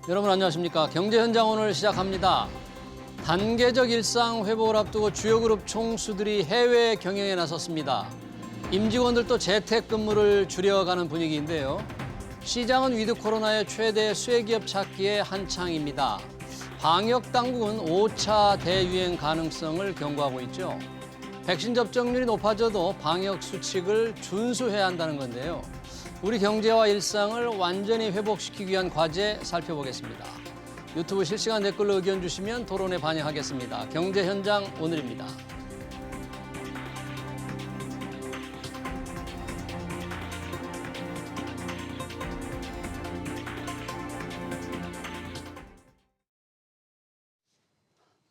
여러분 안녕하십니까. 경제현장 오늘 시작합니다. 단계적 일상 회복을 앞두고 주요 그룹 총수들이 해외 경영에 나섰습니다. 임직원들도 재택근무를 줄여가는 분위기인데요. 시장은 위드 코로나의 최대 쇠기업 찾기에 한창입니다. 방역 당국은 5차 대유행 가능성을 경고하고 있죠. 백신 접종률이 높아져도 방역 수칙을 준수해야 한다는 건데요. 우리 경제와 일상을 완전히 회복시키기 위한 과제 살펴보겠습니다. 유튜브 실시간 댓글로 의견 주시면 토론에 반영하겠습니다. 경제 현장 오늘입니다.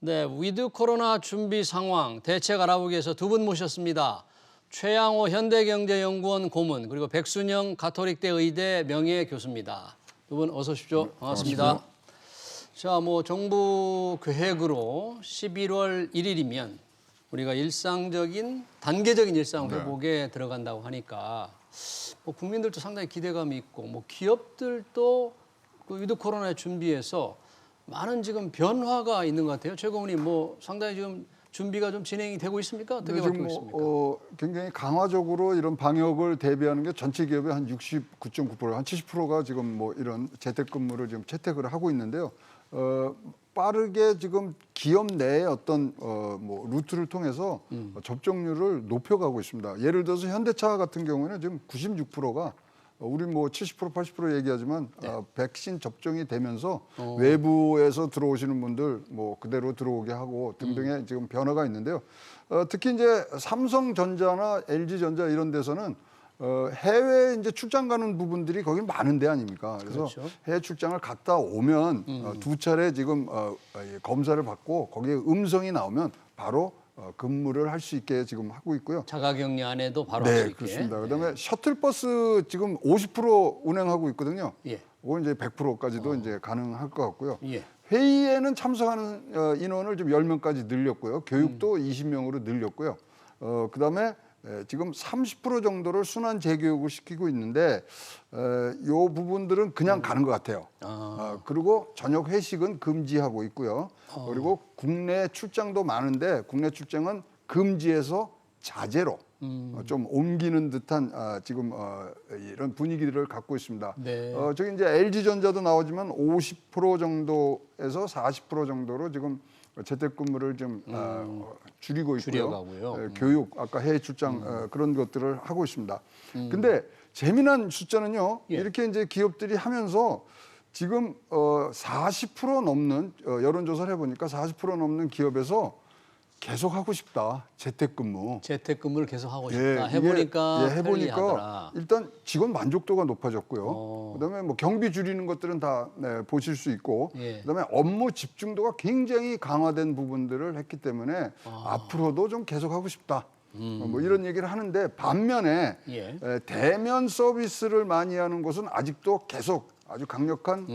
네, 위드 코로나 준비 상황 대책 알아보기 위해서 두 분 모셨습니다. 최양호 현대경제연구원 고문 그리고 백순영 가톨릭대 의대 명예교수입니다. 두 분 어서 오십시오. 반갑습니다. 자, 정부 계획으로 11월 1일이면 우리가 단계적인 일상 회복에 들어간다고 하니까 국민들도 상당히 기대감이 있고 기업들도 그 위드 코로나에 준비해서 많은 지금 변화가 있는 것 같아요. 최 고문님 상당히 지금 준비가 좀 진행이 되고 있습니까? 어떻게 바뀌고 있습니까? 굉장히 강화적으로 이런 방역을 대비하는 게 전체 기업의 한 69.9%, 한 70%가 지금 이런 재택근무를 지금 채택을 하고 있는데요. 빠르게 지금 기업 내의 어떤 루트를 통해서 접종률을 높여가고 있습니다. 예를 들어서 현대차 같은 경우에는 지금 96%가 우리 70% 80% 얘기하지만 백신 접종이 되면서 외부에서 들어오시는 분들 그대로 들어오게 하고 등등의 지금 변화가 있는데요. 특히 이제 삼성전자나 LG전자 이런 데서는 해외 이제 출장 가는 부분들이 거기 많은 데 아닙니까? 그래서 그렇죠. 해외 출장을 갔다 오면 두 차례 지금 검사를 받고 거기에 음성이 나오면 바로 근무를 할 수 있게 지금 하고 있고요. 자가격리 안에도 바로 할 수 있게. 그렇습니다. 그다음에 셔틀버스 지금 50% 운행하고 있거든요. 예. 그건 이제 100%까지도 이제 가능할 것 같고요. 예. 회의에는 참석하는 인원을 좀 10명까지 늘렸고요. 교육도 20명으로 늘렸고요. 그다음에 지금 30% 정도를 순환 재교육을 시키고 있는데 요 부분들은 그냥 가는 것 같아요. 그리고 저녁 회식은 금지하고 있고요. 그리고 국내 출장도 많은데 국내 출장은 금지해서 자제로 좀 옮기는 듯한 지금 이런 분위기들을 갖고 있습니다. 네. 저기 이제 LG전자도 나오지만 50% 정도에서 40% 정도로 지금 재택근무를 좀 줄이고 있고요. 줄여가고요. 교육, 아까 해외 출장 그런 것들을 하고 있습니다. 근데 재미난 숫자는요. 예. 이렇게 이제 기업들이 하면서 지금 40% 넘는 여론조사를 해보니까 40% 넘는 기업에서 계속 하고 싶다. 재택근무. 재택근무를 계속 하고 싶다. 해보니까 편리하더라. 일단 직원 만족도가 높아졌고요. 그다음에 경비 줄이는 것들은 다 보실 수 있고, 예. 그다음에 업무 집중도가 굉장히 강화된 부분들을 했기 때문에 앞으로도 좀 계속 하고 싶다. 이런 얘기를 하는데 반면에 예. 대면 서비스를 많이 하는 곳은 아직도 계속 아주 강력한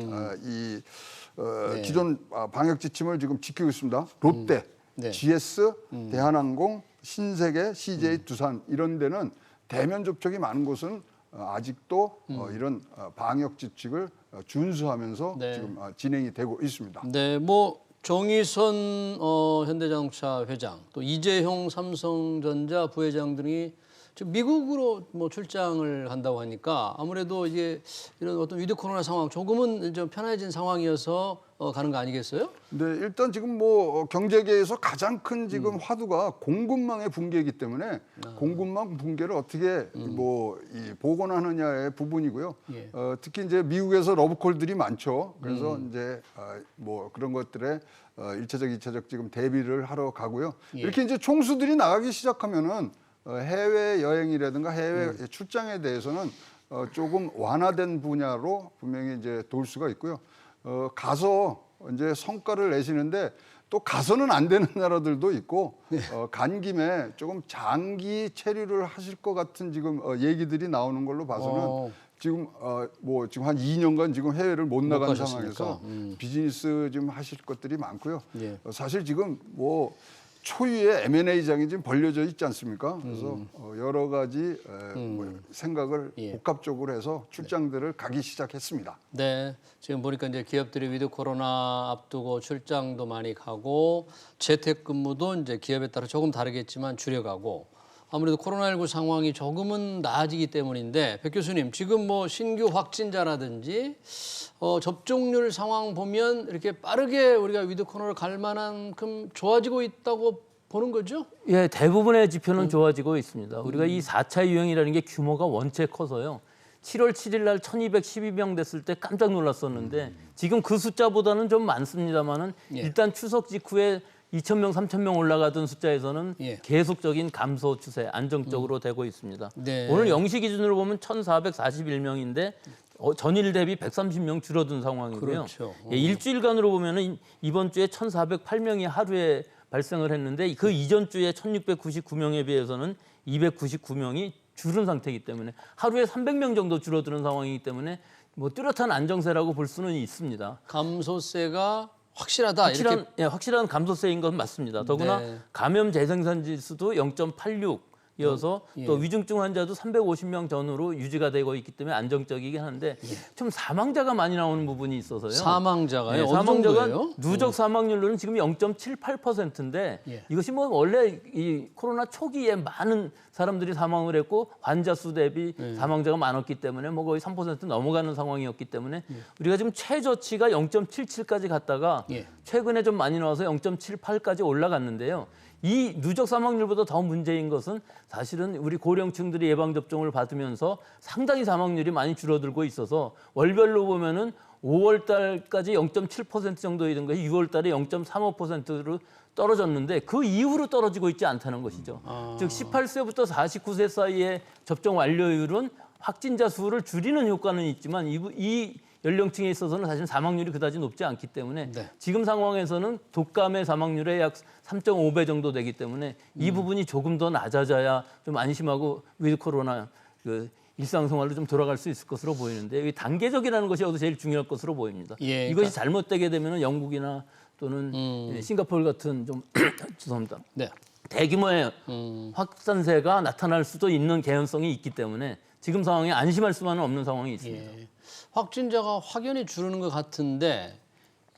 기존 방역 지침을 지금 지키고 있습니다. 롯데. 네. GS, 대한항공, 신세계, CJ, 두산 이런 데는 대면 접촉이 많은 곳은 아직도 이런 방역 지침을 준수하면서 지금 진행이 되고 있습니다. 네, 정의선 현대자동차 회장, 또 이재용 삼성전자 부회장 등이 지금 미국으로 출장을 간다고 하니까 아무래도 이게 이런 어떤 위드 코로나 상황 조금은 좀 편해진 상황이어서 가는 거 아니겠어요? 네, 일단 지금 경제계에서 가장 큰 지금 화두가 공급망의 붕괴이기 때문에 공급망 붕괴를 어떻게 복원하느냐의 부분이고요. 예. 특히 이제 미국에서 러브콜들이 많죠. 그래서 이제 그런 것들에 일차적, 이차적 지금 대비를 하러 가고요. 예. 이렇게 이제 총수들이 나가기 시작하면은 해외 여행이라든가 해외 출장에 대해서는 조금 완화된 분야로 분명히 이제 돌 수가 있고요. 가서 이제 성과를 내시는데 또 가서는 안 되는 나라들도 있고 간 김에 조금 장기 체류를 하실 것 같은 지금 얘기들이 나오는 걸로 봐서는 지금 지금 한 2년간 지금 해외를 못 나간 상황에서 비즈니스 좀 하실 것들이 많고요. 예. 사실 지금 초유의 M&A장이 지금 벌려져 있지 않습니까? 그래서 여러 가지 뭐 생각을 복합적으로 해서 출장들을 가기 시작했습니다. 네, 지금 보니까 이제 기업들이 위드 코로나 앞두고 출장도 많이 가고 재택근무도 이제 기업에 따라 조금 다르겠지만 줄여가고 아무래도 코로나19 상황이 조금은 나아지기 때문인데 백 교수님 지금 뭐 신규 확진자라든지 접종률 상황 보면 이렇게 빠르게 우리가 위드 코로나를 갈 만큼 좋아지고 있다고 보는 거죠? 예, 대부분의 지표는 좋아지고 있습니다. 우리가 이 4차 유행이라는 게 규모가 원체 커서요. 7월 7일 날 1212명 됐을 때 깜짝 놀랐었는데 지금 그 숫자보다는 좀 많습니다만은 일단 추석 직후에 2,000명, 3,000명 올라가던 숫자에서는 계속적인 감소 추세, 안정적으로 되고 있습니다. 네. 오늘 0시 기준으로 보면 1,441명인데 전일 대비 130명 줄어든 상황이고요. 그렇죠. 예, 일주일간으로 보면은 이번 주에 1,408명이 하루에 발생을 했는데 그 이전 주에 1,699명에 비해서는 299명이 줄은 상태이기 때문에 하루에 300명 정도 줄어드는 상황이기 때문에 뭐 뚜렷한 안정세라고 볼 수는 있습니다. 감소세가 확실하다. 이렇게 확실한 감소세인 건 맞습니다. 더구나 감염 재생산 지수도 0.86이어서 또 위중증 환자도 350명 전후로 유지가 되고 있기 때문에 안정적이긴 한데 좀 사망자가 많이 나오는 부분이 있어서요. 사망자가요? 어느 사망자가 정도예요? 누적 사망률로는 지금 0.78%인데 이것이 뭐 원래 이 코로나 초기에 많은 사람들이 사망을 했고 환자 수 대비 사망자가 많았기 때문에 뭐 거의 3% 넘어가는 상황이었기 때문에 우리가 지금 최저치가 0.77까지 갔다가 최근에 좀 많이 나와서 0.78까지 올라갔는데요. 이 누적 사망률보다 더 문제인 것은 사실은 우리 고령층들이 예방접종을 받으면서 상당히 사망률이 많이 줄어들고 있어서 월별로 보면은 5월 달까지 0.7% 정도이던 것이 6월 달에 0.35%로 떨어졌는데 그 이후로 떨어지고 있지 않다는 것이죠. 즉 18세부터 49세 사이의 접종 완료율은 확진자 수를 줄이는 효과는 있지만 이 연령층에 있어서는 사실 사망률이 그다지 높지 않기 때문에 지금 상황에서는 독감의 사망률의 약 3.5배 정도 되기 때문에 이 부분이 조금 더 낮아져야 좀 안심하고 위드 코로나 일상생활로 좀 돌아갈 수 있을 것으로 보이는데 이 단계적이라는 것이 제일 중요할 것으로 보입니다. 이것이 잘못되게 되면 영국이나 또는 싱가포르 같은 좀 죄송합니다. 대규모의 확산세가 나타날 수도 있는 개연성이 있기 때문에 지금 상황에 안심할 수만은 없는 상황이 있습니다. 확진자가 확연히 줄는 것 같은데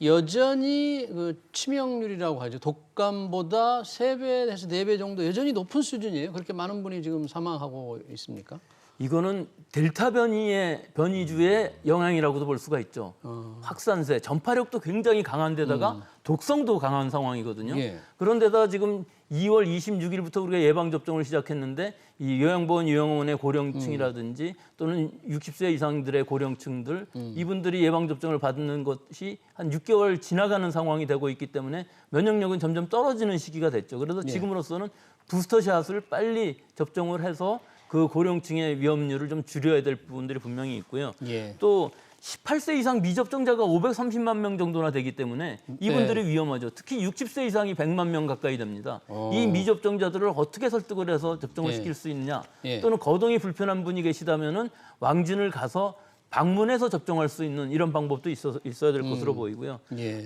여전히 그 치명률이라고 하죠. 독감보다 3배에서 4배 정도 여전히 높은 수준이에요. 그렇게 많은 분이 지금 사망하고 있습니까? 이거는 델타 변이주의 영향이라고도 볼 수가 있죠. 확산세, 전파력도 굉장히 강한 데다가 독성도 강한 상황이거든요. 그런데다가 지금 2월 26일부터 우리가 예방접종을 시작했는데 이 요양원의 고령층이라든지 또는 60세 이상들의 고령층들 이분들이 예방접종을 받는 것이 한 6개월 지나가는 상황이 되고 있기 때문에 면역력은 점점 떨어지는 시기가 됐죠. 그래서 지금으로서는 부스터샷을 빨리 접종을 해서 그 고령층의 위험률을 좀 줄여야 될 부분들이 분명히 있고요. 또 18세 이상 미접종자가 530만 명 정도나 되기 때문에 이분들이 위험하죠. 특히 60세 이상이 100만 명 가까이 됩니다. 이 미접종자들을 어떻게 설득을 해서 접종을 시킬 수 있느냐 또는 거동이 불편한 분이 계시다면은 왕진을 가서 방문해서 접종할 수 있는 이런 방법도 있어야 될 것으로 보이고요.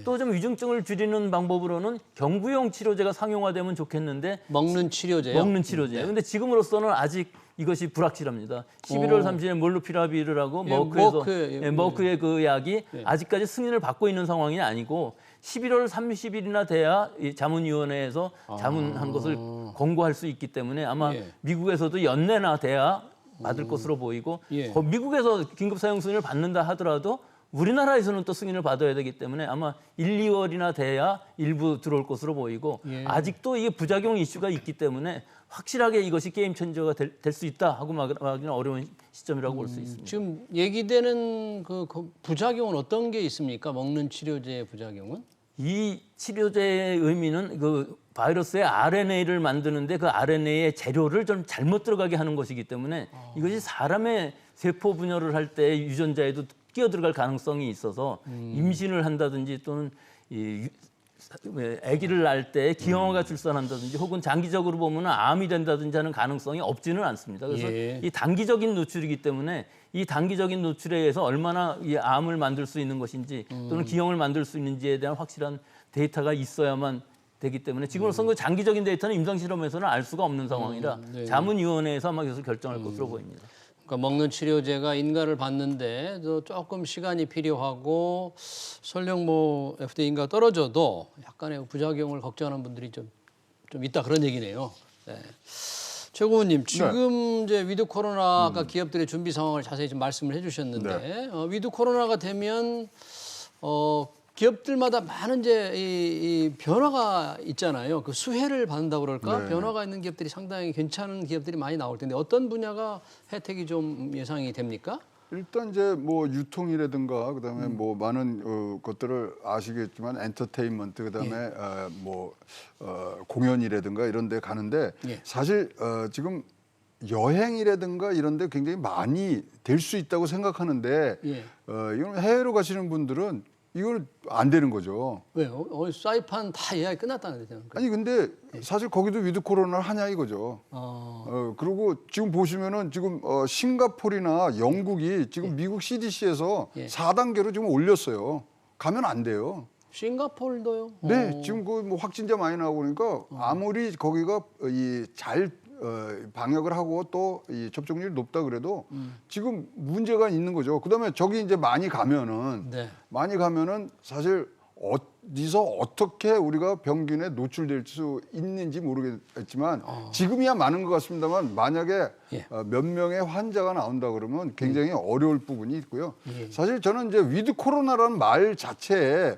또 좀 위중증을 줄이는 방법으로는 경구용 치료제가 상용화되면 좋겠는데 먹는 치료제요? 먹는 치료제. 근데 지금으로서는 아직 이것이 불확실합니다. 11월 30일에 몰루피라비르라고 머크의 그 약이 아직까지 승인을 받고 있는 상황이 아니고 11월 30일이나 돼야 이 자문위원회에서 자문한 것을 권고할 수 있기 때문에 아마 미국에서도 연내나 돼야 받을 것으로 보이고 미국에서 긴급 사용 승인을 받는다 하더라도 우리나라에서는 또 승인을 받아야 되기 때문에 아마 1, 2월이나 돼야 일부 들어올 것으로 보이고 아직도 이게 부작용 이슈가 있기 때문에 확실하게 이것이 게임 체인저가 될 수 있다 하고 말하기는 어려운 시점이라고 볼 수 있습니다. 지금 얘기되는 그 부작용은 어떤 게 있습니까? 먹는 치료제의 부작용은? 이 치료제의 의미는 그 바이러스의 RNA를 만드는데 그 RNA의 재료를 좀 잘못 들어가게 하는 것이기 때문에 이것이 사람의 세포 분열을 할 때 유전자에도 끼어들어갈 가능성이 있어서 임신을 한다든지 또는 아기를 낳을 때 기형아가 출산한다든지 혹은 장기적으로 보면 암이 된다든지 하는 가능성이 없지는 않습니다. 그래서 이 단기적인 노출이기 때문에 이 단기적인 노출에 의해서 얼마나 이 암을 만들 수 있는 것인지 또는 기형을 만들 수 있는지에 대한 확실한 데이터가 있어야만 되기 때문에 지금으로서는 그 장기적인 데이터는 임상실험에서는 알 수가 없는 상황이라 네. 자문위원회에서 아마 계속 결정할 것으로 보입니다. 그러니까 먹는 치료제가 인가를 받는데 조금 시간이 필요하고 설령 뭐 FDA 인가 떨어져도 약간의 부작용을 걱정하는 분들이 좀 있다 그런 얘기네요. 네. 최고원님 지금 이제 위드 코로나 아까 기업들의 준비 상황을 자세히 좀 말씀을 해주셨는데 위드 코로나가 되면 기업들마다 많은 이제 이 변화가 있잖아요. 그 수혜를 받는다고 그럴까? 네. 변화가 있는 기업들이 상당히 괜찮은 기업들이 많이 나올 텐데 어떤 분야가 혜택이 좀 예상이 됩니까? 일단 이제 뭐 유통이라든가 그다음에 뭐 많은 것들을 아시겠지만 엔터테인먼트 그다음에 공연이라든가 이런 데 가는데 예. 사실 지금 여행이라든가 이런 데 굉장히 많이 될 수 있다고 생각하는데 예. 이건 해외로 가시는 분들은 이걸 안 되는 거죠. 왜요? 사이판 다 예약이 끝났다는데요. 아니 근데 사실 거기도 위드 코로나를 하냐 이거죠. 그리고 지금 보시면은 지금 싱가포르나 영국이 지금 미국 CDC에서 예. 4단계로 지금 올렸어요. 가면 안 돼요. 싱가포르도요? 네, 지금 그 뭐 확진자 많이 나오고 그러니까 아무리 거기가 잘 방역을 하고 또 이 접종률이 높다 그래도 지금 문제가 있는 거죠. 그다음에 저기 이제 많이 가면은 사실 어디서 어떻게 우리가 병균에 노출될 수 있는지 모르겠지만 지금이야 많은 것 같습니다만 만약에 예. 몇 명의 환자가 나온다 그러면 굉장히 어려울 부분이 있고요. 예. 사실 저는 이제 위드 코로나라는 말 자체의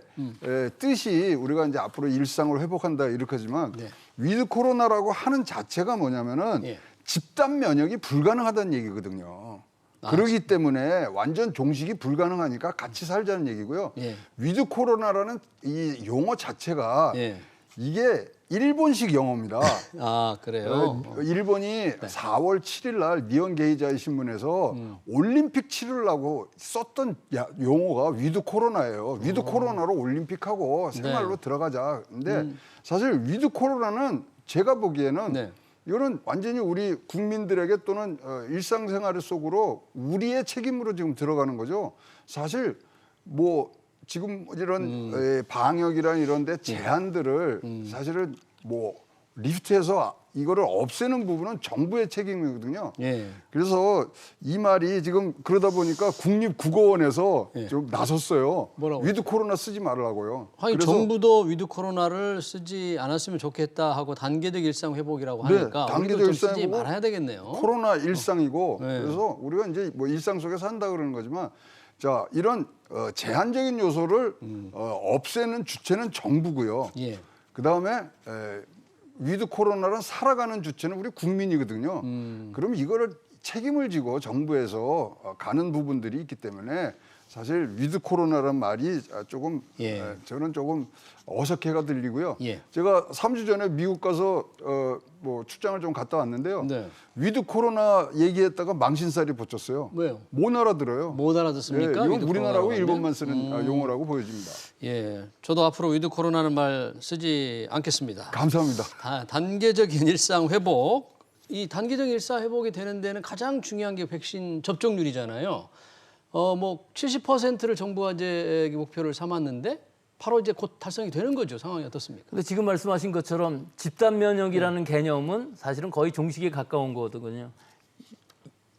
뜻이 우리가 이제 앞으로 일상을 회복한다 이렇게 하지만 네. 위드 코로나라고 하는 자체가 뭐냐면은 예. 집단 면역이 불가능하다는 얘기거든요. 그러기 때문에 완전 종식이 불가능하니까 같이 살자는 얘기고요. 예. 위드 코로나라는 이 용어 자체가 예. 이게 일본식 영어입니다. 아 그래요? 일본이 4월 7일 날 니온 게이자이 신문에서 올림픽 치르려고 썼던 용어가 위드 코로나예요. 위드 코로나로 올림픽하고 생활로 들어가자. 근데 사실 위드 코로나는 제가 보기에는 네. 이거는 완전히 우리 국민들에게 또는 일상생활 속으로 우리의 책임으로 지금 들어가는 거죠. 사실 뭐 지금 이런 방역이란 이런 데 제한들을 사실은 뭐 리스트에서 이거를 없애는 부분은 정부의 책임이거든요. 예. 그래서 이 말이 지금 그러다 보니까 국립국어원에서 예. 좀 나섰어요. 뭐라고요? 위드 코로나 쓰지 말라고요. 아니 그래서 정부도 위드 코로나를 쓰지 않았으면 좋겠다 하고 단계적 일상 회복이라고 네, 하니까 단계적 우리도 좀 일상 쓰지 회복, 말아야 되겠네요. 코로나 일상이고 네. 그래서 우리가 이제 뭐 일상 속에 산다 그러는 거지만 자 이런 제한적인 요소를 없애는 주체는 정부고요. 예. 그 다음에 위드 코로나를 살아가는 주체는 우리 국민이거든요. 그럼 이거를 책임을 지고 정부에서 가는 부분들이 있기 때문에 사실 위드 코로나란 말이 조금 예. 저는 조금 어색해가 들리고요. 예. 제가 3주 전에 미국 가서 뭐 출장을 좀 갔다 왔는데요. 네. 위드 코로나 얘기했다가 망신살이 붙였어요. 왜요? 못 알아들어요. 못 알아듣습니까? 이건 위드 우리나라하고 코로나라고 일본만 쓰는 용어라고 보여집니다. 예, 저도 앞으로 위드 코로나는 말 쓰지 않겠습니다. 감사합니다. 단계적인 일상 회복. 이 단계적인 일상 회복이 되는 데는 가장 중요한 게 백신 접종률이잖아요. 뭐 70%를 정부가 이제 목표를 삼았는데 바로 이제 곧 달성이 되는 거죠. 상황이 어떻습니까? 근데 지금 말씀하신 것처럼 집단 면역이라는 개념은 사실은 거의 종식에 가까운 거거든요.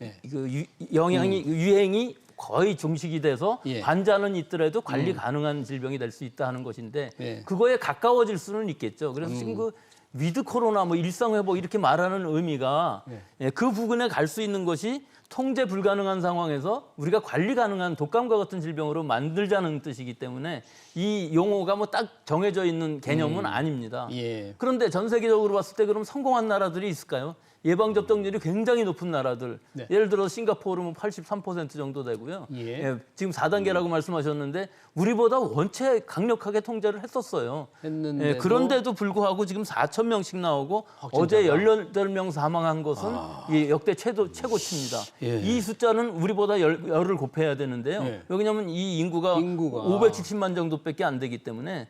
예. 그 유행이 거의 종식이 돼서 예. 환자는 있더라도 관리 가능한 질병이 될 수 있다 하는 것인데 예. 그거에 가까워질 수는 있겠죠. 그래서 지금 그 위드 코로나 뭐 일상 회복 이렇게 말하는 의미가 예, 그 부분에 갈 수 있는 것이 통제 불가능한 상황에서 우리가 관리 가능한 독감과 같은 질병으로 만들자는 뜻이기 때문에 이 용어가 뭐 딱 정해져 있는 개념은 아닙니다. 예. 그런데 전 세계적으로 봤을 때 그럼 성공한 나라들이 있을까요? 예방 접종률이 굉장히 높은 나라들. 네. 예를 들어 싱가포르는 83% 정도 되고요. 예. 지금 4단계라고 말씀하셨는데 우리보다 원체 강력하게 통제를 했었어요. 했는데도 그런데도 불구하고 지금 4천 명씩 나오고 어제 18명 사망한 것은 이 역대 최고치입니다. 예. 이 숫자는 우리보다 열을 곱해야 되는데요. 예. 왜냐하면 이 인구가 570만 정도밖에 안 되기 때문에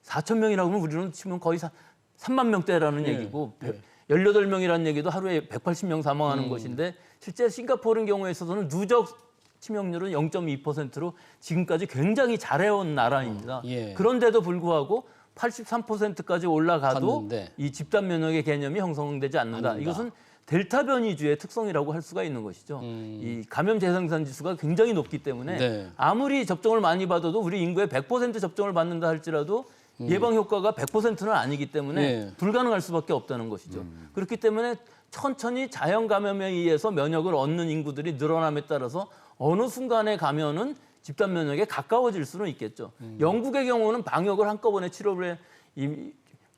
4천 명이라고 하면 우리는 치면 거의 3만 명대라는 얘기고 18명이라는 얘기도 하루에 180명 사망하는 것인데 실제 싱가포르 경우에 있어서는 누적 치명률은 0.2%로 지금까지 굉장히 잘해온 나라입니다. 예. 그런데도 불구하고 83%까지 올라가도 갔는데. 이 집단 면역의 개념이 형성되지 않는다. 이것은 델타 변이주의 특성이라고 할 수가 있는 것이죠. 이 감염 재생산 지수가 굉장히 높기 때문에 네. 아무리 접종을 많이 받아도 우리 인구의 100% 접종을 받는다 할지라도 예방 효과가 100%는 아니기 때문에 네. 불가능할 수밖에 없다는 것이죠. 그렇기 때문에 천천히 자연 감염에 의해서 면역을 얻는 인구들이 늘어남에 따라서 어느 순간에 가면은 집단 면역에 가까워질 수는 있겠죠. 영국의 경우는 방역을 한꺼번에 7월에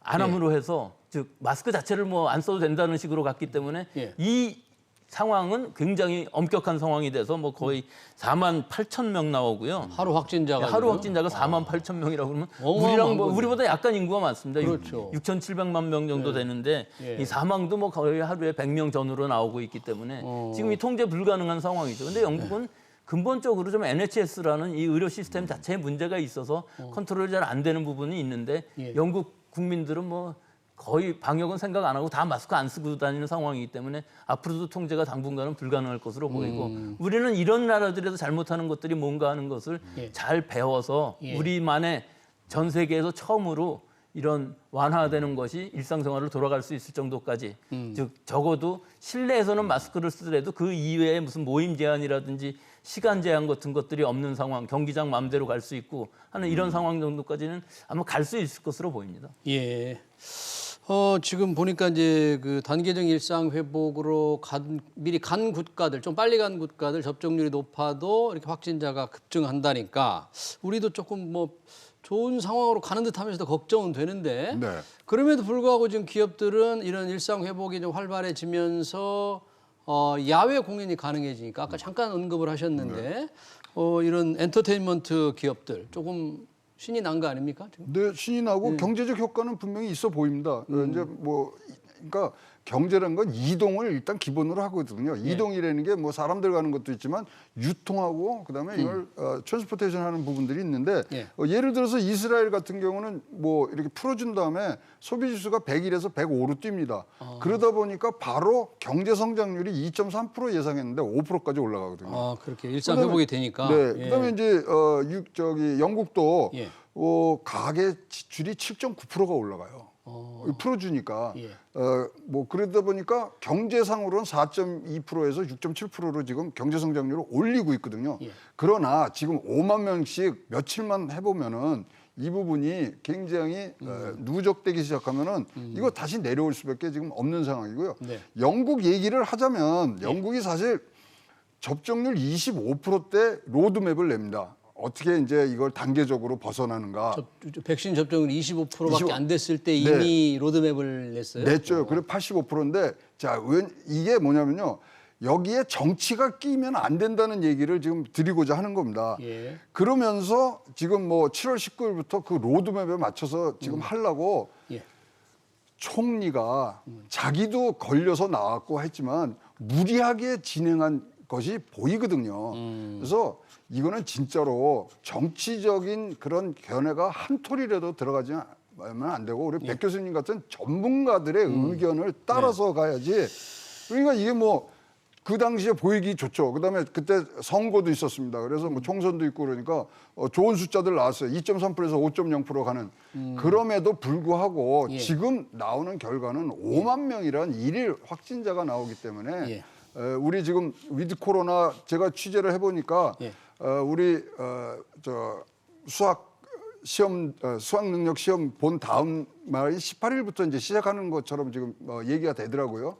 안 함으로 해서 즉 마스크 자체를 뭐 안 써도 된다는 식으로 갔기 때문에 예. 이 상황은 굉장히 엄격한 상황이 돼서 뭐 거의 4만 8천 명 나오고요. 하루 확진자가 하루 확진자가 4만 8천 명이라고 그러면 어마어마한 우리랑 뭐 거네요. 우리보다 약간 인구가 많습니다. 그렇죠. 6,700만 명 정도 되는데 예. 이 사망도 뭐 거의 하루에 100명 전후로 나오고 있기 때문에 지금 이 통제 불가능한 상황이죠. 근데 영국은 근본적으로 좀 NHS라는 이 의료 시스템 자체에 문제가 있어서 컨트롤이 잘 안 되는 부분이 있는데 예. 영국 국민들은 뭐 거의 방역은 생각 안 하고 다 마스크 안 쓰고 다니는 상황이기 때문에 앞으로도 통제가 당분간은 불가능할 것으로 보이고 우리는 이런 나라들에서 잘못하는 것들이 뭔가 하는 것을 예. 잘 배워서 예. 우리만의 전 세계에서 처음으로 이런 완화되는 것이 일상생활로 돌아갈 수 있을 정도까지 즉 적어도 실내에서는 마스크를 쓰더라도 그 이외에 무슨 모임 제한이라든지 시간 제한 같은 것들이 없는 상황, 경기장 마음대로 갈 수 있고 하는 이런 상황 정도까지는 아마 갈 수 있을 것으로 보입니다. 예. 지금 보니까 이제 그 단계적 일상 회복으로 미리 간 국가들, 좀 빨리 간 국가들 접종률이 높아도 이렇게 확진자가 급증한다니까 우리도 조금 뭐 좋은 상황으로 가는 듯하면서도 걱정은 되는데 네. 그럼에도 불구하고 지금 기업들은 이런 일상 회복이 좀 활발해지면서 야외 공연이 가능해지니까 아까 잠깐 언급을 하셨는데 이런 엔터테인먼트 기업들 조금 신이 난 거 아닙니까? 지금? 네, 신이 나고 경제적 효과는 분명히 있어 보입니다. 이제 뭐 그러니까 경제라는 건 이동을 일단 기본으로 하거든요. 이동이라는 게 뭐 사람들 가는 것도 있지만 유통하고 그다음에 이걸 트랜스포테이션 하는 부분들이 있는데 예. 예를 들어서 이스라엘 같은 경우는 뭐 이렇게 풀어준 다음에 소비 지수가 101에서 105로 뜁니다. 그러다 보니까 바로 경제 성장률이 2.3% 예상했는데 5%까지 올라가거든요. 아, 그렇게 일상 회복이 되니까. 네. 예. 그다음에 이제 영국도 예. 가계 지출이 7.9%가 올라가요. 풀어주니까 예. 뭐 그러다 보니까 경제상으로는 4.2%에서 6.7%로 지금 경제 성장률을 올리고 있거든요. 예. 그러나 지금 5만 명씩 며칠만 해보면은 이 부분이 굉장히 누적되기 시작하면은 이거 다시 내려올 수밖에 지금 없는 상황이고요. 네. 영국 얘기를 하자면 영국이 사실 접종률 25%대 로드맵을 냅니다. 어떻게 이제 이걸 단계적으로 벗어나는가. 백신 접종률 25%밖에 25. 안 됐을 때 이미 로드맵을 냈어요. 냈죠. 그래 85%인데 자, 이게 뭐냐면요. 여기에 정치가 끼면 안 된다는 얘기를 지금 드리고자 하는 겁니다. 예. 그러면서 지금 뭐 7월 19일부터 그 로드맵에 맞춰서 지금 하려고 예. 총리가 자기도 걸려서 나왔고 했지만 무리하게 진행한 것이 보이거든요. 그래서 이거는 진짜로 정치적인 그런 견해가 한 톨이라도 들어가지 않으면 안 되고 우리 백 교수님 같은 전문가들의 의견을 따라서 가야지. 그러니까 이게 뭐 그 당시에 보이기 좋죠. 그다음에 그때 선거도 있었습니다. 그래서 뭐 총선도 있고 그러니까 좋은 숫자들 나왔어요. 2.3%에서 5.0% 가는. 그럼에도 불구하고 예. 지금 나오는 결과는 5만 명이란 일일 확진자가 나오기 때문에 예. 우리 지금 위드 코로나 제가 취재를 해보니까 예. 우리 수학 능력 시험 본 다음 날 18일부터 이제 시작하는 것처럼 지금 얘기가 되더라고요.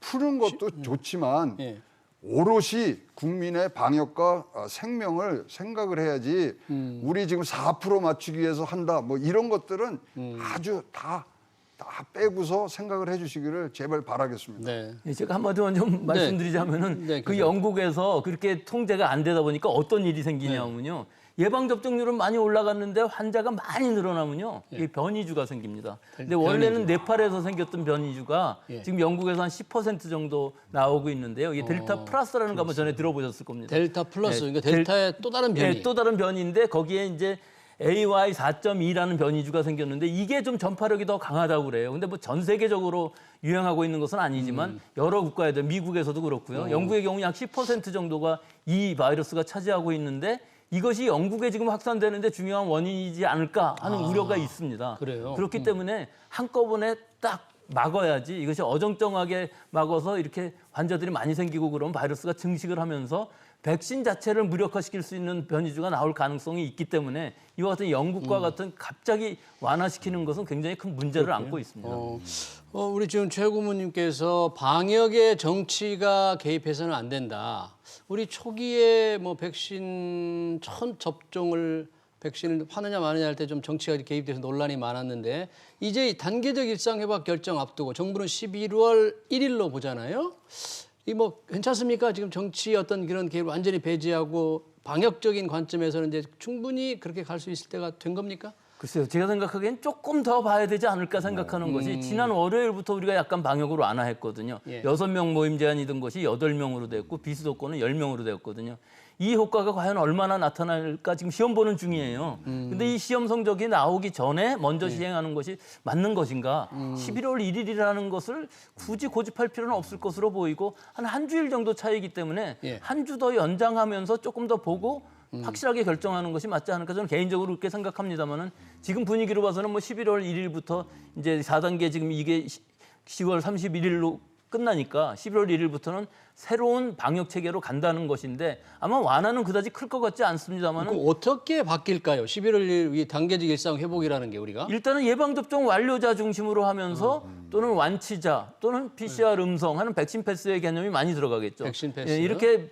푸는 것도 좋지만 예. 오롯이 국민의 방역과 생명을 생각을 해야지 우리 지금 4% 맞추기 위해서 한다 뭐 이런 것들은 아주 다 빼고서 생각을 해주시기를 제발 바라겠습니다. 네. 예, 제가 한마디만 좀 말씀드리자면은 네, 그 영국에서 그렇게 통제가 안 되다 보니까 어떤 일이 생기냐면요. 예방 접종률은 많이 올라갔는데 환자가 많이 늘어나면요. 이게 변이주가 생깁니다. 근데 원래는 네팔에서 생겼던 변이주가 지금 영국에서 한 10% 정도 나오고 있는데요. 이게 델타 플러스라는 거 한번 전에 들어보셨을 겁니다. 델타 플러스, 네, 그러니까 델타의 또 다른 변이. 네, 또 다른 변이인데 거기에 이제 AY 4.2라는 변이주가 생겼는데 이게 좀 전파력이 더 강하다고 그래요. 근데 뭐 전 세계적으로 유행하고 있는 것은 아니지만 여러 국가에도 미국에서도 그렇고요. 영국의 경우 약 10% 정도가 이 바이러스가 차지하고 있는데 이것이 영국에 지금 확산되는데 중요한 원인이지 않을까 하는 우려가 있습니다. 그래요? 그렇기 때문에 한꺼번에 딱 막아야지 이것이 어정쩡하게 막아서 이렇게 환자들이 많이 생기고 그러면 바이러스가 증식을 하면서 백신 자체를 무력화시킬 수 있는 변이주가 나올 가능성이 있기 때문에 이와 같은 영국과 같은 갑자기 완화시키는 것은 굉장히 큰 문제를 안고 있습니다. 우리 지금 최 고문님께서 방역에 정치가 개입해서는 안 된다. 우리 초기에 뭐 백신 첫 접종을 백신을 하느냐 마느냐 할 때 좀 정치가 개입돼서 논란이 많았는데 이제 단계적 일상 회복 결정 앞두고 정부는 11월 1일로 보잖아요. 이 뭐 괜찮습니까? 지금 정치 어떤 그런 개입을 완전히 배제하고 방역적인 관점에서는 이제 충분히 그렇게 갈 수 있을 때가 된 겁니까? 글쎄요, 제가 생각하기엔 조금 더 봐야 되지 않을까 생각하는 것이 지난 월요일부터 우리가 약간 방역으로 완화했거든요. 예. 6명 모임 제한이던 것이 8명으로 됐고 비수도권은 10명으로 되었거든요. 이 효과가 과연 얼마나 나타날까 지금 시험 보는 중이에요. 근데 이 시험 성적이 나오기 전에 먼저 시행하는 것이 맞는 것인가? 11월 1일이라는 것을 굳이 고집할 필요는 없을 것으로 보이고 한 주일 정도 차이기 때문에 예. 한 주 더 연장하면서 조금 더 보고 확실하게 결정하는 것이 맞지 않을까 저는 개인적으로 그렇게 생각합니다만은 지금 분위기로 봐서는 뭐 11월 1일부터 이제 4단계 지금 이게 10월 31일로 끝나니까 11월 1일부터는 새로운 방역 체계로 간다는 것인데 아마 완화는 그다지 클 것 같지 않습니다만은 그럼 어떻게 바뀔까요? 11월 1일 이 단계적 일상 회복이라는 게 우리가 일단은 예방접종 완료자 중심으로 하면서 또는 완치자 또는 PCR 음성 하는 백신 패스의 개념이 많이 들어가겠죠. 백신 패스. 예, 이렇게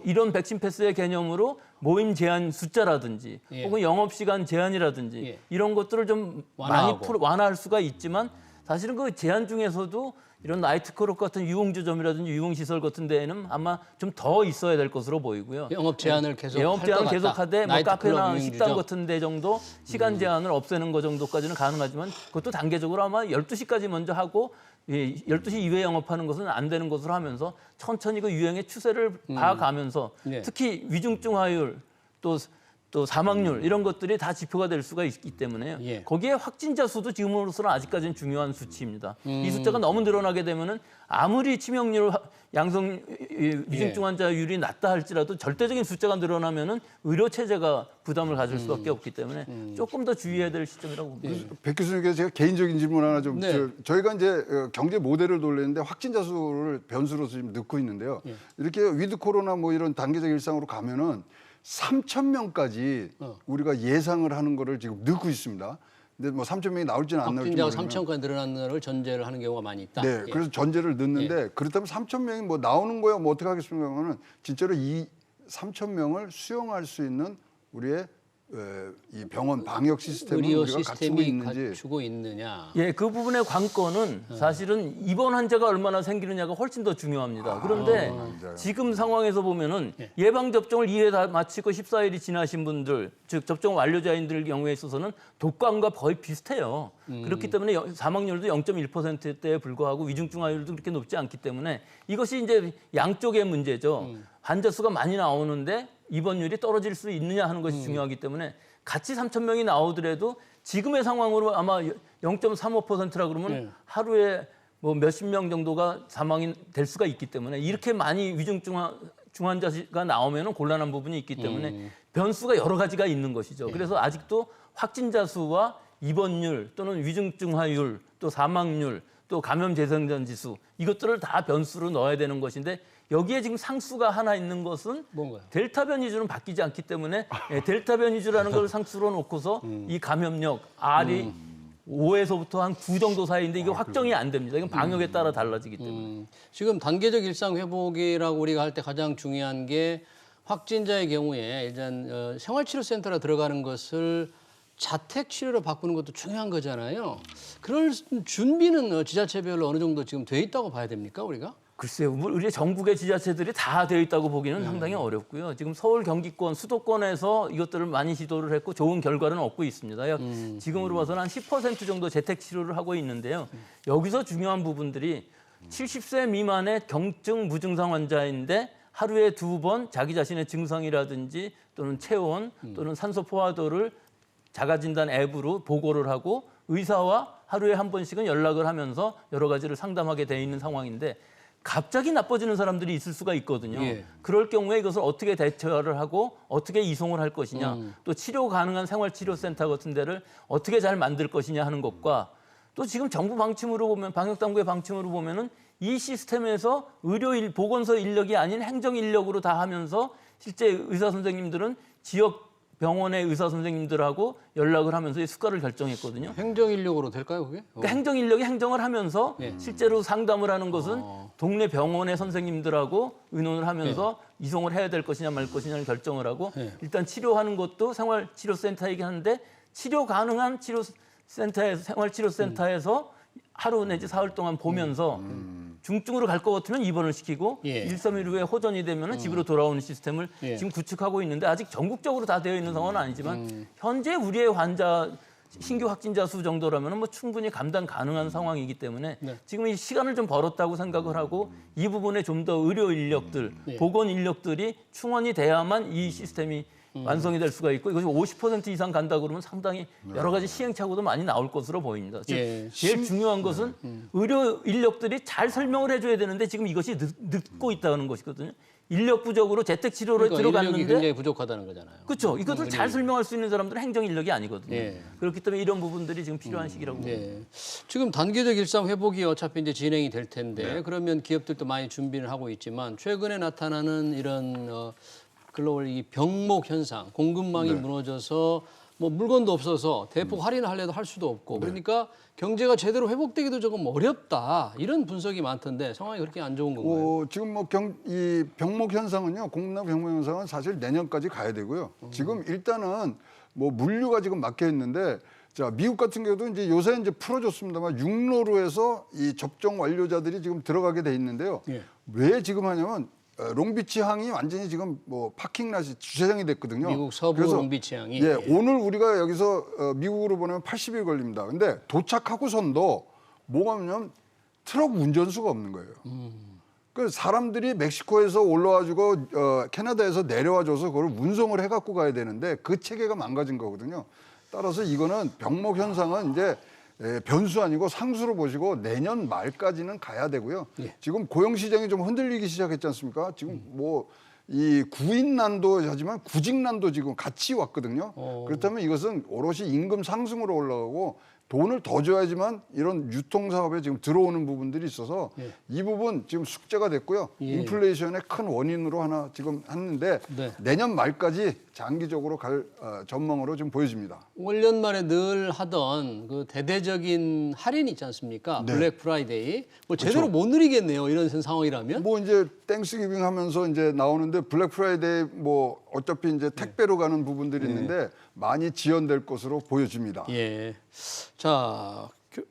이런 백신 패스의 개념으로 모임 제한 숫자라든지 예. 혹은 영업시간 제한이라든지 예. 이런 것들을 좀 완화하고. 많이 완화할 수가 있지만 사실은 그 제한 중에서도 이런 나이트클럽 같은 유흥주점이라든지 유흥시설 같은 데에는 아마 좀 더 있어야 될 것으로 보이고요. 영업 제한을 계속 영업 제한을 할 것 같다. 계속하되 뭐 나이트클럽, 카페나 유흥주점. 식당 같은 데 정도 시간 제한을 없애는 거 정도까지는 가능하지만 그것도 단계적으로 아마 12시까지 먼저 하고 12시 이후에 영업하는 것은 안 되는 것으로 하면서 천천히 그 유행의 추세를 봐가면서 네. 특히 위중증화율 또 사망률 이런 것들이 다 지표가 될 수가 있기 때문에요. 예. 거기에 확진자 수도 지금으로서는 아직까지는 중요한 수치입니다. 이 숫자가 너무 늘어나게 되면은 아무리 치명률 양성 위중증 환자율이 낮다 할지라도 절대적인 숫자가 늘어나면은 의료 체제가 부담을 가질 수밖에 없기 때문에 조금 더 주의해야 될 시점이라고 봅니다. 백 교수님께서 제가 개인적인 질문 하나 좀 네. 저희가 이제 경제 모델을 돌리는데 확진자 수를 변수로서 지금 넣고 있는데요. 이렇게 위드 코로나 뭐 이런 단계적 일상으로 가면은 3,000명까지 우리가 예상을 하는 거를 지금 넣고 있습니다. 근데 뭐 3,000명이 나올지는 안 나올지 확진자가 모르겠지만 3,000까지 늘어나는 걸 전제를 하는 경우가 많이 있다. 네, 예. 그래서 전제를 넣는데 그렇다면 3,000명이 뭐 나오는 거야 뭐 어떻게 하겠습니까? 하면은 진짜로 이 3,000명을 수용할 수 있는 우리의 이 병원 방역 시스템을 의료 우리가 갖추고 시스템이 있는지 갖추고 있느냐. 예, 그 부분의 관건은 사실은 입원 환자가 얼마나 생기느냐가 훨씬 더 중요합니다. 그런데 지금 상황에서 보면은 예방 접종을 2회 다 마치고 14일이 지나신 분들, 즉 접종 완료자인들 경우에 있어서는 독감과 거의 비슷해요. 그렇기 때문에 사망률도 0.1%대에 불과하고 위중증화율도 그렇게 높지 않기 때문에 이것이 이제 양쪽의 문제죠. 환자 수가 많이 나오는데 입원율이 떨어질 수 있느냐 하는 것이 중요하기 때문에 같이 3,000명이 나오더라도 지금의 상황으로 아마 0.35%라 그러면 하루에 뭐 몇십 명 정도가 사망이 될 수가 있기 때문에 이렇게 많이 위중증 환자가 나오면 곤란한 부분이 있기 때문에 변수가 여러 가지가 있는 것이죠. 그래서 아직도 확진자 수와 입원율 또는 위중증화율 또 사망률 또 감염 재생전 지수 이것들을 다 변수로 넣어야 되는 것인데 여기에 지금 상수가 하나 있는 것은 뭔가요? 델타 변이주는 바뀌지 않기 때문에 델타 변이주라는 걸 상수로 놓고서 이 감염력 R이 5에서부터 한 9 정도 사이인데 이게 확정이 안 됩니다. 이건 방역에 따라 달라지기 때문에. 지금 단계적 일상 회복이라고 우리가 할 때 가장 중요한 게 확진자의 경우에 일단 생활치료센터로 들어가는 것을 자택 치료로 바꾸는 것도 중요한 거잖아요. 그럴 준비는 지자체별로 어느 정도 지금 돼 있다고 봐야 됩니까, 우리가? 글쎄요, 우리 전국의 지자체들이 다 되어 있다고 보기는 상당히 어렵고요. 지금 서울, 경기권, 수도권에서 이것들을 많이 시도를 했고 좋은 결과는 얻고 있습니다. 지금으로 봐서는 한 10% 정도 재택 치료를 하고 있는데요. 여기서 중요한 부분들이 70세 미만의 경증 무증상 환자인데 하루에 2번 자기 자신의 증상이라든지 또는 체온 또는 산소 포화도를 자가진단 앱으로 보고를 하고 의사와 하루에 한 번씩은 연락을 하면서 여러 가지를 상담하게 돼 있는 상황인데 갑자기 나빠지는 사람들이 있을 수가 있거든요. 예. 그럴 경우에 이것을 어떻게 대처를 하고 어떻게 이송을 할 것이냐, 또 치료 가능한 생활치료센터 같은 데를 어떻게 잘 만들 것이냐 하는 것과 또 지금 정부 방침으로 보면 방역당국의 방침으로 보면은 이 시스템에서 보건소 인력이 아닌 행정 인력으로 다 하면서 실제 의사 선생님들은 지역 병원의 의사 선생님들하고 연락을 하면서 이 수가를 결정했거든요. 행정 인력으로 될까요, 그게? 그러니까 행정 인력이 행정을 하면서 실제로 상담을 하는 것은 동네 병원의 선생님들하고 의논을 하면서 이송을 해야 될 것이냐 말 것이냐를 결정을 하고 일단 치료하는 것도 생활치료센터이긴 한데 치료 가능한 생활치료센터에서 하루 내지 사흘 동안 보면서 중증으로 갈 것 같으면 입원을 시키고 1, 3일 후에 호전이 되면 집으로 돌아오는 시스템을 지금 구축하고 있는데 아직 전국적으로 다 되어 있는 상황은 아니지만 현재 우리의 신규 확진자 수 정도라면 뭐 충분히 감당 가능한 상황이기 때문에 지금 이 시간을 좀 벌었다고 생각을 하고 이 부분에 좀 더 의료 인력들, 보건 인력들이 충원이 돼야만 이 시스템이 완성이 될 수가 있고 이것이 50% 이상 간다 그러면 상당히 여러 가지 시행착오도 많이 나올 것으로 보입니다. 즉 제일 중요한 것은 의료 인력들이 잘 설명을 해줘야 되는데 지금 이것이 늦고 있다는 것이거든요. 인력 부족으로 재택 치료를 그러니까 들어갔는데 인력이 굉장히 부족하다는 거잖아요. 그렇죠. 이것을 잘 설명할 수 있는 사람들은 행정 인력이 아니거든요. 그렇기 때문에 이런 부분들이 지금 필요한 시기라고 봅니다. 지금 단계적 일상 회복이 어차피 이제 진행이 될 텐데 그러면 기업들도 많이 준비를 하고 있지만 최근에 나타나는 이런 글로벌 이 병목 현상, 공급망이 무너져서 뭐 물건도 없어서 대폭 할인을 하려도 할 수도 없고 그러니까 경제가 제대로 회복되기도 조금 어렵다 이런 분석이 많던데 상황이 그렇게 안 좋은 건가요? 지금 이 병목 현상은요, 공급망 병목 현상은 사실 내년까지 가야 되고요. 지금 일단은 뭐 물류가 지금 막혀 있는데 자 미국 같은 경우도 이제 요새 이제 풀어줬습니다만 육로로 해서 이 접종 완료자들이 지금 들어가게 돼 있는데요. 왜 지금 하냐면 롱비치 항이 완전히 지금 뭐 파킹랏이 주차장이 됐거든요. 미국 서부 롱비치 항이. 오늘 우리가 여기서 미국으로 보내면 80일 걸립니다. 근데 도착하고선도 뭐가 하면 트럭 운전수가 없는 거예요. 그 사람들이 멕시코에서 올라와가지고 캐나다에서 내려와줘서 그걸 운송을 해갖고 가야 되는데 그 체계가 망가진 거거든요. 따라서 이거는 병목 현상은 이제 변수 아니고 상수로 보시고 내년 말까지는 가야 되고요. 지금 고용 시장이 좀 흔들리기 시작했지 않습니까? 지금 뭐 이 구인난도 하지만 구직난도 지금 같이 왔거든요. 그렇다면 이것은 오롯이 임금 상승으로 올라가고 돈을 더 줘야지만 이런 유통 사업에 지금 들어오는 부분들이 있어서 이 부분 지금 숙제가 됐고요. 인플레이션의 큰 원인으로 하나 지금 했는데 내년 말까지 장기적으로 갈 전망으로 지금 보여집니다. 올 연말에 늘 하던 그 대대적인 할인 있지 않습니까? 블랙 프라이데이. 뭐 제대로 못 누리겠네요. 이런 상황이라면. 뭐 이제 땡스기빙 하면서 이제 나오는데 블랙 프라이데이 뭐 어차피 이제 택배로 가는 부분들이 있는데 많이 지연될 것으로 보여집니다. 자,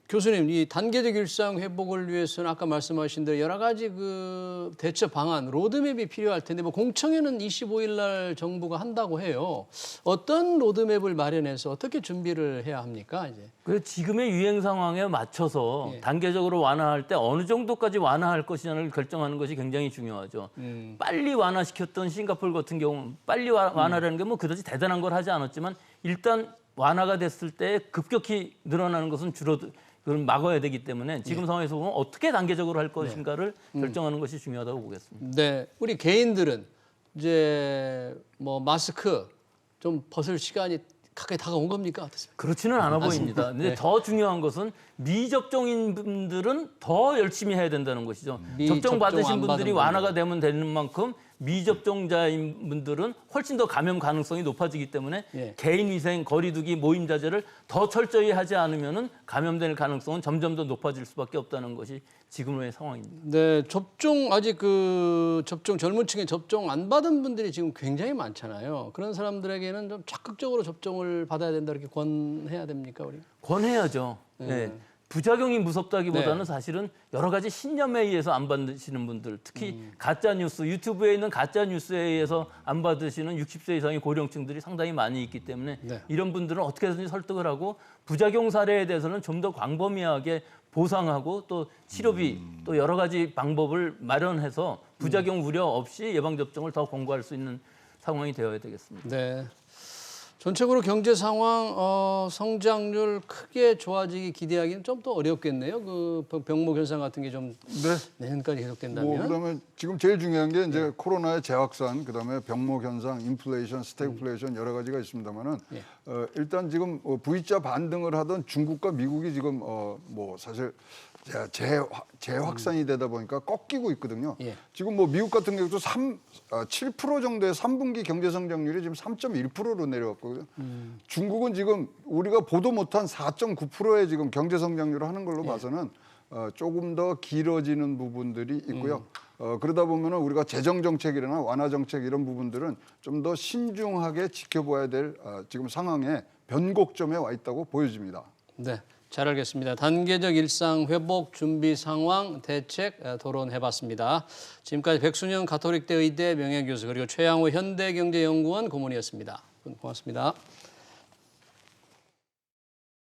교수님, 이 단계적 일상 회복을 위해서는 아까 말씀하신 대로 여러 가지 그 대처 방안, 로드맵이 필요할 텐데 뭐 공청회는 25일 날 정부가 한다고 해요. 어떤 로드맵을 마련해서 어떻게 준비를 해야 합니까, 이제? 그래서 지금의 유행 상황에 맞춰서 단계적으로 완화할 때 어느 정도까지 완화할 것이냐를 결정하는 것이 굉장히 중요하죠. 빨리 완화시켰던 싱가포르 같은 경우 빨리 완화라는 게 뭐 그다지 대단한 걸 하지 않았지만 일단 완화가 됐을 때 급격히 늘어나는 것은 그걸 막아야 되기 때문에 지금 상황에서 보면 어떻게 단계적으로 할 것인가를 결정하는 것이 중요하다고 보겠습니다. 네, 우리 개인들은 이제 뭐 마스크 좀 벗을 시간이 가까이 다가온 겁니까? 어떻습니까? 그렇지는 않아 보입니다. 근데 더 중요한 것은 미접종인 분들은 더 열심히 해야 된다는 것이죠. 접종 받으신 분들이 완화가 되는 만큼 미접종자인 분들은 훨씬 더 감염 가능성이 높아지기 때문에 개인 위생, 거리두기, 모임 자제를 더 철저히 하지 않으면은 감염될 가능성은 점점 더 높아질 수밖에 없다는 것이 지금의 상황입니다. 네, 아직 젊은 층에 접종 안 받은 분들이 지금 굉장히 많잖아요. 그런 사람들에게는 좀 적극적으로 접종을 받아야 된다 이렇게 권해야 됩니까, 우리? 권해야죠. 네. 부작용이 무섭다기보다는 사실은 여러 가지 신념에 의해서 안 받으시는 분들, 특히 가짜 뉴스, 유튜브에 있는 가짜 뉴스에 의해서 안 받으시는 60세 이상의 고령층들이 상당히 많이 있기 때문에 이런 분들은 어떻게든지 설득을 하고 부작용 사례에 대해서는 좀 더 광범위하게 보상하고 또 치료비 또 여러 가지 방법을 마련해서 부작용 우려 없이 예방 접종을 더 권고할 수 있는 상황이 되어야 되겠습니다. 네. 전체적으로 경제 상황, 성장률 크게 좋아지기 기대하기는 좀 더 어렵겠네요. 그 병목 현상 같은 게 좀 네. 내년까지 계속된다면. 뭐 그다음에 지금 제일 중요한 게 이제 코로나의 재확산, 그다음에 병목 현상, 인플레이션, 스태그플레이션 여러 가지가 있습니다만은 예. 일단 지금 V자 반등을 하던 중국과 미국이 지금 뭐 사실 재확산이 되다 보니까 꺾이고 있거든요. 예. 지금 뭐 미국 같은 경우도 7% 정도의 3분기 경제 성장률이 지금 3.1%로 내려왔거든요. 중국은 지금 우리가 보도 못한 4.9%의 지금 경제 성장률을 하는 걸로 봐서는 조금 더 길어지는 부분들이 있고요. 그러다 보면은 우리가 재정 정책이나 완화 정책 이런 부분들은 좀 더 신중하게 지켜봐야 될 지금 상황에 변곡점에 와 있다고 보여집니다. 네, 잘 알겠습니다. 단계적 일상 회복 준비 상황 대책 토론해봤습니다. 지금까지 백순영 가톨릭대 의대 명예교수 그리고 최양호 현대경제연구원 고문이었습니다. 고맙습니다.